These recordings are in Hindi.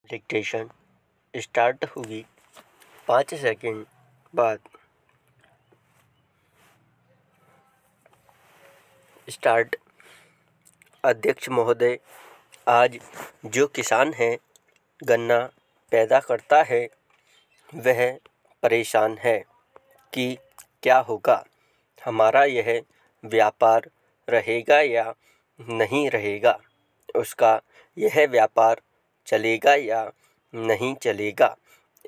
डिक्टेशन स्टार्ट होगी 5 सेकंड बाद। स्टार्ट। अध्यक्ष महोदय, आज जो किसान है गन्ना पैदा करता है वह परेशान है कि क्या होगा, हमारा यह व्यापार रहेगा या नहीं रहेगा, उसका यह व्यापार चलेगा या नहीं चलेगा।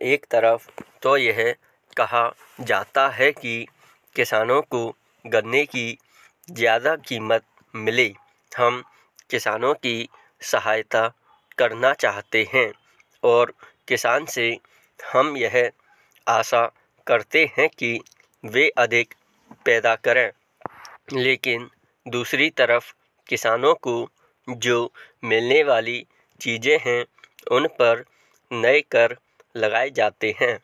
एक तरफ तो यह कहा जाता है कि किसानों को गन्ने की ज़्यादा कीमत मिले, हम किसानों की सहायता करना चाहते हैं और किसान से हम यह आशा करते हैं कि वे अधिक पैदा करें। लेकिन दूसरी तरफ किसानों को जो मिलने वाली चीज़ें हैं उन पर नए कर लगाए जाते हैं।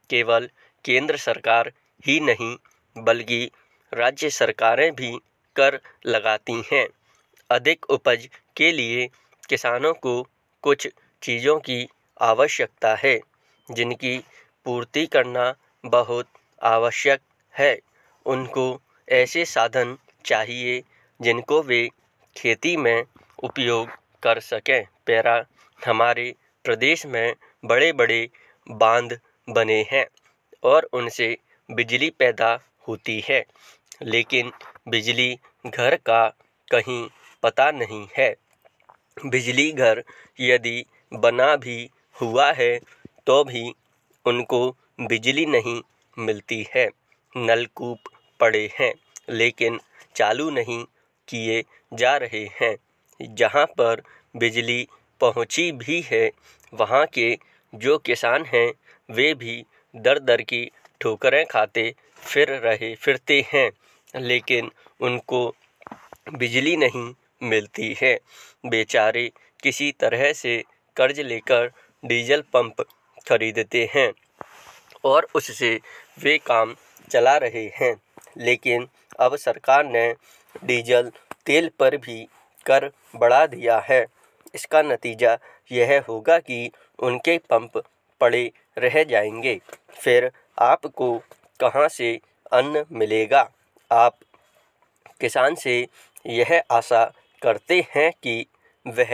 केवल केंद्र सरकार ही नहीं बल्कि राज्य सरकारें भी कर लगाती हैं। अधिक उपज के लिए किसानों को कुछ चीज़ों की आवश्यकता है जिनकी पूर्ति करना बहुत आवश्यक है। उनको ऐसे साधन चाहिए जिनको वे खेती में उपयोग कर सकें। पैरा, हमारे प्रदेश में बड़े बड़े बांध बने हैं और उनसे बिजली पैदा होती है, लेकिन बिजली घर का कहीं पता नहीं है। बिजली घर यदि बना भी हुआ है तो भी उनको बिजली नहीं मिलती है। नलकूप पड़े हैं लेकिन चालू नहीं किए जा रहे हैं। जहाँ पर बिजली पहुँची भी है वहाँ के जो किसान हैं वे भी दर दर की ठोकरें खाते फिरते हैं, लेकिन उनको बिजली नहीं मिलती है। बेचारे किसी तरह से कर्ज लेकर डीजल पंप खरीदते हैं और उससे वे काम चला रहे हैं। लेकिन अब सरकार ने डीजल तेल पर भी कर बढ़ा दिया है। इसका नतीजा यह होगा कि उनके पंप पड़े रह जाएंगे। फिर आपको कहाँ से अन्न मिलेगा? आप किसान से यह आशा करते हैं कि वह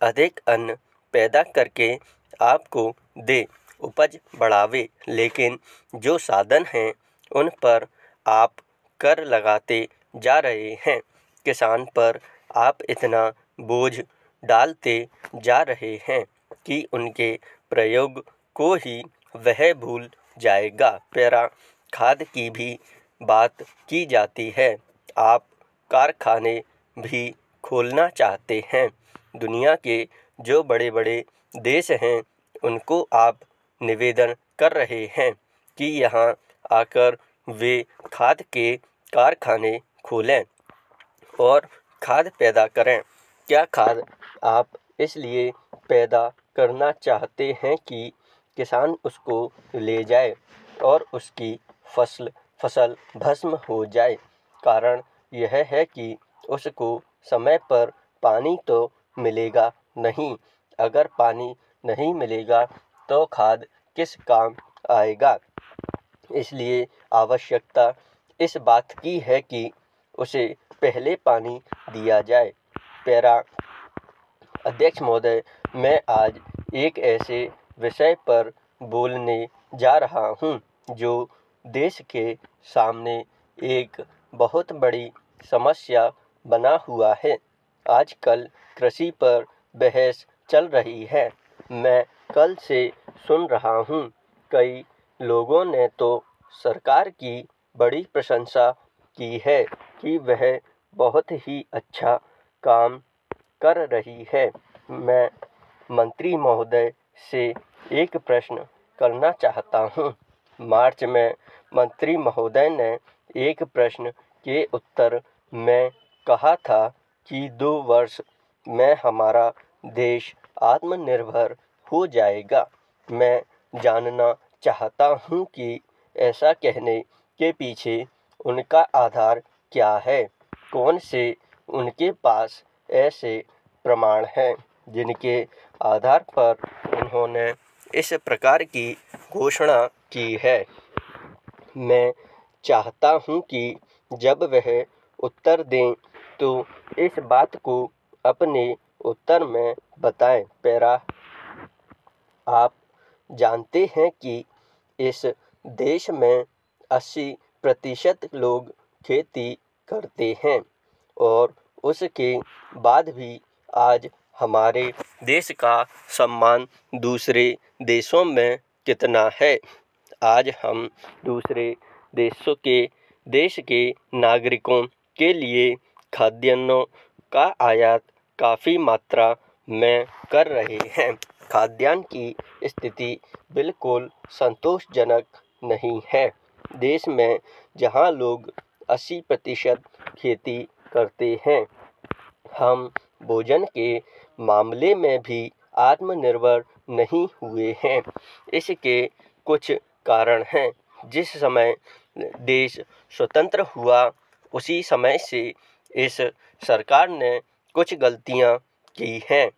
अधिक अन्न पैदा करके आपको दे, उपज बढ़ावे, लेकिन जो साधन हैं उन पर आप कर लगाते जा रहे हैं। किसान पर आप इतना बोझ डालते जा रहे हैं कि उनके प्रयोग को ही वह भूल जाएगा। पैरा, खाद की भी बात की जाती है। आप कारखाने भी खोलना चाहते हैं। दुनिया के जो बड़े बड़े देश हैं उनको आप निवेदन कर रहे हैं कि यहाँ आकर वे खाद के कारखाने खोलें और खाद पैदा करें। क्या खाद आप इसलिए पैदा करना चाहते हैं कि किसान उसको ले जाए और उसकी फसल भस्म हो जाए। कारण यह है कि उसको समय पर पानी तो मिलेगा नहीं। अगर पानी नहीं मिलेगा तो खाद किस काम आएगा। इसलिए आवश्यकता इस बात की है कि उसे पहले पानी दिया जाए। पैरा, अध्यक्ष महोदय, मैं आज एक ऐसे विषय पर बोलने जा रहा हूँ जो देश के सामने एक बहुत बड़ी समस्या बना हुआ है। आजकल कृषि पर बहस चल रही है। मैं कल से सुन रहा हूँ, कई लोगों ने तो सरकार की बड़ी प्रशंसा की है कि वह बहुत ही अच्छा काम कर रही है। मैं मंत्री महोदय से एक प्रश्न करना चाहता हूँ। मार्च में मंत्री महोदय ने एक प्रश्न के उत्तर में कहा था कि 2 वर्ष में हमारा देश आत्मनिर्भर हो जाएगा। मैं जानना चाहता हूँ कि ऐसा कहने के पीछे उनका आधार क्या है। कौन से उनके पास ऐसे प्रमाण हैं जिनके आधार पर उन्होंने इस प्रकार की घोषणा की है। मैं चाहता हूँ कि जब वह उत्तर दें तो इस बात को अपने उत्तर में बताएं। पैरा, आप जानते हैं कि इस देश में 80% लोग खेती करते हैं और उसके बाद भी आज हमारे देश का सम्मान दूसरे देशों में कितना है। आज हम दूसरे देश के नागरिकों के लिए खाद्यान्नों का आयात काफ़ी मात्रा में कर रहे हैं। खाद्यान्न की स्थिति बिल्कुल संतोषजनक नहीं है। देश में जहां लोग 80% खेती करते हैं, हम भोजन के मामले में भी आत्मनिर्भर नहीं हुए हैं। इसके कुछ कारण हैं। जिस समय देश स्वतंत्र हुआ उसी समय से इस सरकार ने कुछ गलतियां की हैं,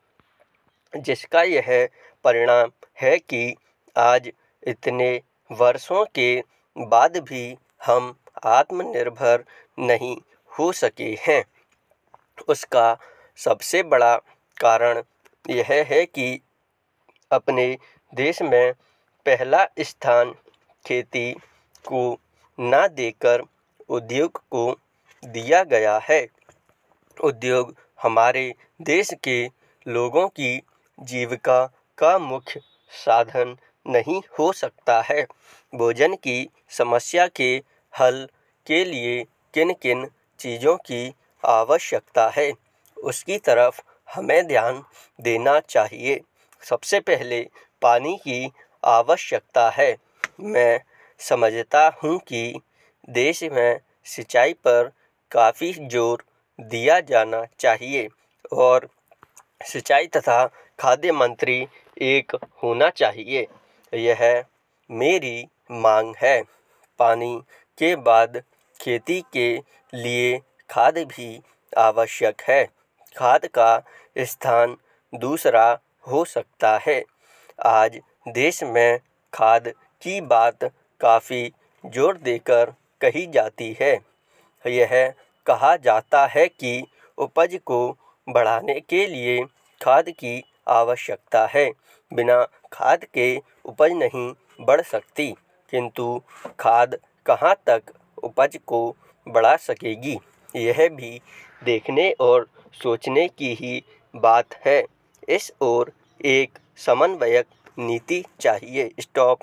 जिसका यह परिणाम है कि आज इतने वर्षों के बाद भी हम आत्मनिर्भर नहीं हो सके हैं। उसका सबसे बड़ा कारण यह है कि अपने देश में पहला स्थान खेती को न देकर उद्योग को दिया गया है। उद्योग हमारे देश के लोगों की जीविका का मुख्य साधन नहीं हो सकता है। भोजन की समस्या के हल के लिए किन किन चीज़ों की आवश्यकता है, उसकी तरफ हमें ध्यान देना चाहिए। सबसे पहले पानी की आवश्यकता है। मैं समझता हूँ कि देश में सिंचाई पर काफ़ी जोर दिया जाना चाहिए और सिंचाई तथा खाद्य मंत्री एक होना चाहिए। यह मेरी मांग है। पानी के बाद खेती के लिए खाद भी आवश्यक है। खाद का स्थान दूसरा हो सकता है। आज देश में खाद की बात काफ़ी जोर देकर कही जाती है। यह कहा जाता है कि उपज को बढ़ाने के लिए खाद की आवश्यकता है। बिना खाद के उपज नहीं बढ़ सकती, किंतु खाद कहाँ तक उपज को बढ़ा सकेगी, यह भी देखने और सोचने की ही बात है। इस ओर एक समन्वयक नीति चाहिए। स्टॉप।